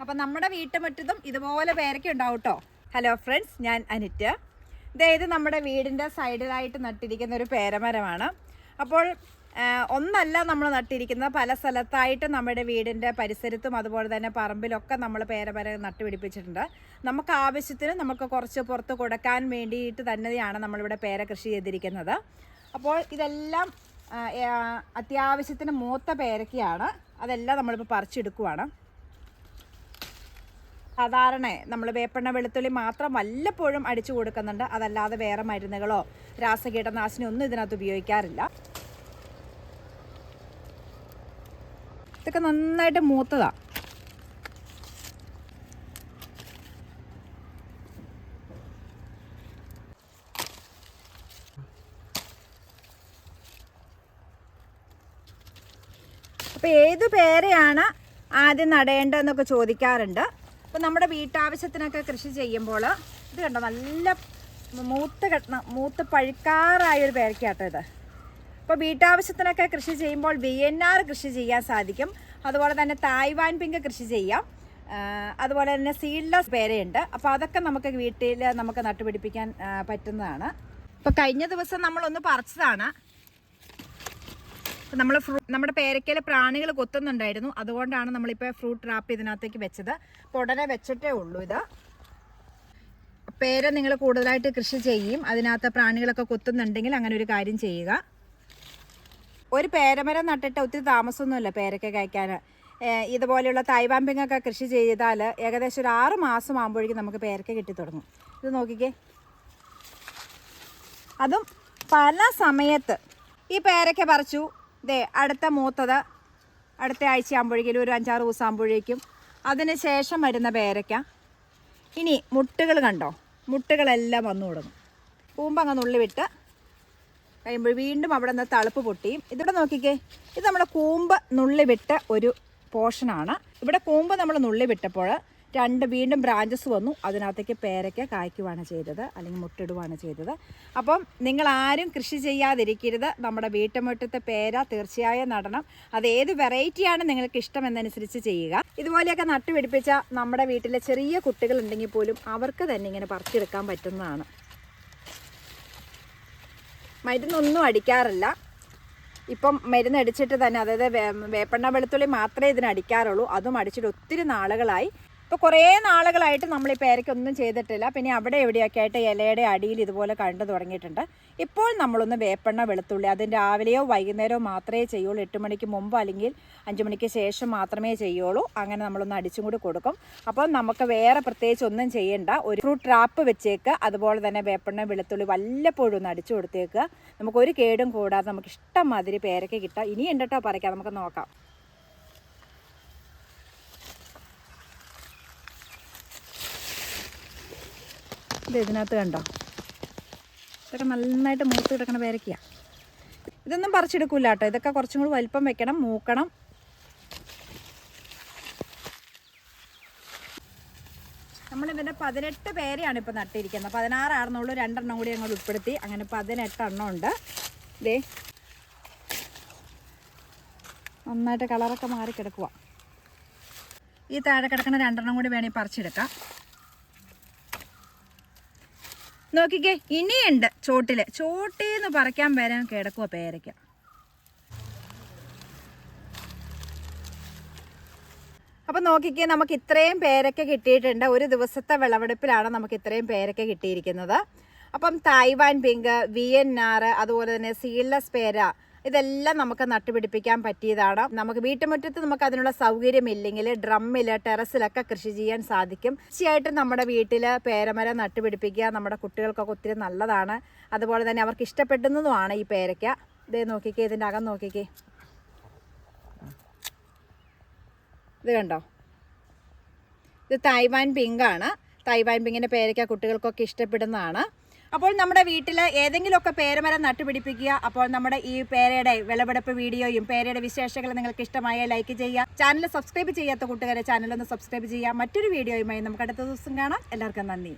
അപ്പം നമ്മുടെ വീട്ടുമുറ്റത്തും ഇതുപോലെ പേരയ്ക്ക ഉണ്ടാവും കേട്ടോ. ഹലോ ഫ്രണ്ട്സ്, ഞാൻ അനിറ്റ്. ഇത് നമ്മുടെ വീടിൻ്റെ സൈഡിലായിട്ട് നട്ടിരിക്കുന്ന ഒരു പേരമരമാണ്. അപ്പോൾ ഒന്നല്ല നമ്മൾ നട്ടിരിക്കുന്നത്, പല സ്ഥലത്തായിട്ട് നമ്മുടെ വീടിൻ്റെ പരിസരത്തും അതുപോലെ തന്നെ പറമ്പിലൊക്കെ നമ്മൾ പേരമരം നട്ടുപിടിപ്പിച്ചിട്ടുണ്ട്. നമുക്ക് ആവശ്യത്തിന് നമുക്ക് കുറച്ച് പുറത്ത് കൊടുക്കാൻ വേണ്ടിയിട്ട് തന്നെയാണ് നമ്മളിവിടെ പേര കൃഷി ചെയ്തിരിക്കുന്നത്. അപ്പോൾ ഇതെല്ലാം അത്യാവശ്യത്തിന് മൂത്ത പേരയ്ക്കയാണ്. അതെല്ലാം നമ്മളിപ്പോൾ പറിച്ചെടുക്കുവാണ്. സാധാരണ നമ്മൾ വേപ്പെണ്ണ വെളുത്തുള്ളി മാത്രം വല്ലപ്പോഴും അടിച്ചു കൊടുക്കുന്നുണ്ട്. അതല്ലാതെ വേറെ മരുന്നുകളോ രാസകീടനാശിനി ഒന്നും ഇതിനകത്ത് ഉപയോഗിക്കാറില്ല. ഇതൊക്കെ നന്നായിട്ട് മൂത്തതാണ്. അപ്പോൾ ഏത് പേരയാണ് ആദ്യം നടേണ്ടതെന്നൊക്കെ ചോദിക്കാറുണ്ട്. അപ്പോൾ നമ്മുടെ വീട്ടാവശ്യത്തിനൊക്കെ കൃഷി ചെയ്യുമ്പോൾ ഇത് കണ്ടോ, നല്ല മൂത്ത് പഴുക്കാറായൊരു പേരയ്ക്കാട്ടോ ഇത്. അപ്പോൾ വീട്ടാവശ്യത്തിനൊക്കെ കൃഷി ചെയ്യുമ്പോൾ VNR കൃഷി ചെയ്യാൻ സാധിക്കും. അതുപോലെ തന്നെ തായ്വാൻ പിങ്ക് കൃഷി ചെയ്യാം. അതുപോലെ തന്നെ സീഡ്ലെസ് പേരയുണ്ട്. അപ്പോൾ അതൊക്കെ നമുക്ക് വീട്ടിൽ നമുക്ക് നട്ടുപിടിപ്പിക്കാൻ പറ്റുന്നതാണ്. ഇപ്പോൾ കഴിഞ്ഞ ദിവസം നമ്മളൊന്ന് പറിച്ചതാണ്. നമ്മൾ നമ്മുടെ പേരയ്ക്കയിൽ പ്രാണികൾ കൊത്തുന്നുണ്ടായിരുന്നു. അതുകൊണ്ടാണ് നമ്മളിപ്പോൾ ഫ്രൂട്ട് ട്രാപ്പ് ഇതിനകത്തേക്ക് വെച്ചത്. അപ്പോൾ ഉടനെ വെച്ചിട്ടേ ഉള്ളൂ. ഇത് പേര നിങ്ങൾ കൂടുതലായിട്ട് കൃഷി ചെയ്യും, അതിനകത്ത് പ്രാണികളൊക്കെ കൊത്തുന്നുണ്ടെങ്കിൽ അങ്ങനെ ഒരു കാര്യം ചെയ്യുക. ഒരു പേരമരം നട്ടിട്ട് ഒത്തിരി താമസമൊന്നുമില്ല പേരയ്ക്ക കഴിക്കാൻ. ഇതുപോലെയുള്ള തായ്വാൻ പിങ്ങൊക്കെ കൃഷി ചെയ്താൽ ഏകദേശം ഒരു 6 മാസം ആകുമ്പോഴേക്കും നമുക്ക് പേരയ്ക്ക കിട്ടി തുടങ്ങും. ഇത് നോക്കിക്കേ, അതും പല സമയത്ത്. ഈ പേരയ്ക്ക പറിച്ചു, അടുത്ത മൂത്തത് അടുത്ത ആഴ്ച ആകുമ്പോഴേക്കും, ഒരു 5-6 ദിവസം ആകുമ്പോഴേക്കും അതിന് ശേഷം വരുന്ന പേരയ്ക്ക. ഇനി മുട്ടുകൾ കണ്ടോ, മുട്ടുകളെല്ലാം വന്നു തുടങ്ങും. കൂമ്പങ്ങ് നുള്ളി വിട്ട് കഴിയുമ്പോൾ വീണ്ടും അവിടെ നിന്ന് തളുപ്പ് പൊട്ടിയും. ഇതിവിടെ നോക്കിക്കേ, ഇത് നമ്മുടെ കൂമ്പ് നുള്ളി വിട്ട ഒരു പോർഷനാണ്. ഇവിടെ കൂമ്പ് നമ്മൾ നുള്ളി വിട്ടപ്പോൾ വീണ്ടും ബ്രാഞ്ചസ് വന്നു. അതിനകത്തേക്ക് പേരയ്ക്ക കായ്ക്കുവാണ് ചെയ്തത്, അല്ലെങ്കിൽ മുട്ടിടുവാണ് ചെയ്തത്. അപ്പം നിങ്ങൾ ആരും കൃഷി ചെയ്യാതിരിക്കരുത്. നമ്മുടെ വീട്ടുമുറ്റത്തെ പേര തീർച്ചയായും നടണം. അത് ഏത് വെറൈറ്റിയാണ് നിങ്ങൾക്ക് ഇഷ്ടം എന്നനുസരിച്ച് ചെയ്യുക. ഇതുപോലെയൊക്കെ നട്ടുപിടിപ്പിച്ച നമ്മുടെ വീട്ടിലെ ചെറിയ കുട്ടികളുണ്ടെങ്കിൽ പോലും അവർക്ക് തന്നെ ഇങ്ങനെ പറിച്ചെടുക്കാൻ പറ്റുന്നതാണ്. മരുന്നൊന്നും അടിക്കാറില്ല. ഇപ്പം മരുന്നടിച്ചിട്ട് തന്നെ, അതായത് വേപ്പെണ്ണ വെളുത്തുള്ളി മാത്രമേ ഇതിന് അടിക്കാറുള്ളൂ. അതും അടിച്ചിട്ട് ഒത്തിരി നാളുകളായി. ഇപ്പോൾ കുറേ നാളുകളായിട്ട് നമ്മൾ ഈ പേരയ്ക്കൊന്നും ചെയ്തിട്ടില്ല. പിന്നെ അവിടെ എവിടെയൊക്കെ ആയിട്ട് ഇലയുടെ അടിയിൽ ഇതുപോലെ കണ്ടു തുടങ്ങിയിട്ടുണ്ട്. ഇപ്പോൾ നമ്മളൊന്ന് വേപ്പെണ്ണ വെളുത്തുള്ളി അതിന് രാവിലെയോ വൈകുന്നേരമോ മാത്രമേ ചെയ്യുള്ളൂ. 8 മണിക്ക് മുമ്പ് അല്ലെങ്കിൽ 5 മണിക്ക് ശേഷം മാത്രമേ ചെയ്യുള്ളൂ. അങ്ങനെ നമ്മളൊന്ന് അടിച്ചും കൂടി കൊടുക്കും. അപ്പോൾ നമുക്ക് വേറെ പ്രത്യേകിച്ച് ഒന്നും ചെയ്യേണ്ട. ഒരു ഫ്രൂട്ട് ട്രാപ്പ് വെച്ചേക്കുക. അതുപോലെ തന്നെ വേപ്പെണ്ണ വെളുത്തുള്ളി വല്ലപ്പോഴും ഒന്ന് അടിച്ചു കൊടുത്തേക്കുക. നമുക്കൊരു കേടും കൂടാതെ നമുക്ക് ഇഷ്ടം മാതിരി പേരയ്ക്ക കിട്ടാം. ഇനിയും കേട്ടോ പറിക്കാം, നമുക്ക് നോക്കാം. ഇതിനകത്ത് കണ്ടോ, ഇതൊക്കെ നന്നായിട്ട് മൂത്ത് കിടക്കണ പേരയ്ക്കയാണ്. ഇതൊന്നും പറിച്ചെടുക്കില്ല കേട്ടോ. ഇതൊക്കെ കുറച്ചും കൂടി വലിപ്പം വെക്കണം, മൂക്കണം. നമ്മളിതിൻ്റെ 18 പേരെയാണ് ഇപ്പോൾ നട്ടിരിക്കുന്നത്. 16 ആണെന്നുള്ളൂ, 2 എണ്ണം കൂടി ഞങ്ങൾ ഉൾപ്പെടുത്തി. അങ്ങനെ 18 എണ്ണം ഉണ്ട്. ഇതേ നന്നായിട്ട് കളറൊക്കെ മാറി കിടക്കുക. ഈ താഴെ കിടക്കുന്ന 2 എണ്ണം കൂടി വേണമെങ്കിൽ പറിച്ചെടുക്കാം. നോക്കിക്കേ, ഇനിയുണ്ട് ചോട്ടിന്ന് പറിക്കാൻ വരാൻ കിടക്കുക പേരയ്ക്ക. അപ്പം നോക്കിക്കേ, നമുക്ക് ഇത്രയും പേരയ്ക്ക കിട്ടിയിട്ടുണ്ട്. ഒരു ദിവസത്തെ വിളവെടുപ്പിലാണ് നമുക്ക് ഇത്രയും പേരയ്ക്ക കിട്ടിയിരിക്കുന്നത്. അപ്പം തായ്വാൻ പിങ്ക്, VNR, അതുപോലെ തന്നെ സീഡ്ലെസ് പേര, ഇതെല്ലാം നമുക്ക് നട്ടുപിടിപ്പിക്കാൻ പറ്റിയതാണ്. നമുക്ക് വീട്ടുമുറ്റത്ത് നമുക്ക് അതിനുള്ള സൗകര്യമില്ലെങ്കിൽ ഡ്രമ്മിൽ, ടെറസിലൊക്കെ കൃഷി ചെയ്യാൻ സാധിക്കും. തീർച്ചയായിട്ടും നമ്മുടെ വീട്ടിൽ പേരമരം നട്ടുപിടിപ്പിക്കുക. നമ്മുടെ കുട്ടികൾക്കൊക്കെ ഒത്തിരി നല്ലതാണ്. അതുപോലെ തന്നെ അവർക്ക് ഇഷ്ടപ്പെടുന്നതുമാണ് ഈ പേരയ്ക്ക. ഇതേ നോക്കിക്കേ, ഇതിൻ്റെ അകം നോക്കിക്കേ, ഇത് കണ്ടോ, ഇത് തായ്വാൻ പിങ്കാണ്. തായ്വാൻ പിങ്കിൻ്റെ പേരയ്ക്ക കുട്ടികൾക്കൊക്കെ ഇഷ്ടപ്പെടുന്നതാണ്. അപ്പോൾ നമ്മുടെ വീട്ടിൽ ഏതെങ്കിലുമൊക്കെ പേരമരം നട്ടുപിടിപ്പിക്കുക. അപ്പോൾ നമ്മുടെ ഈ പേരയുടെ വിളവെടുപ്പ് വീഡിയോയും പേരയുടെ വിശേഷങ്ങളും നിങ്ങൾക്ക് ഇഷ്ടമായ ലൈക്ക് ചെയ്യുക. ചാനൽ സബ്സ്ക്രൈബ് ചെയ്യാത്ത കൂട്ടുകാരെ ചാനലൊന്ന് സബ്സ്ക്രൈബ് ചെയ്യുക. മറ്റൊരു വീഡിയോയുമായി നമുക്ക് അടുത്ത ദിവസം കാണാം. എല്ലാവർക്കും നന്ദി.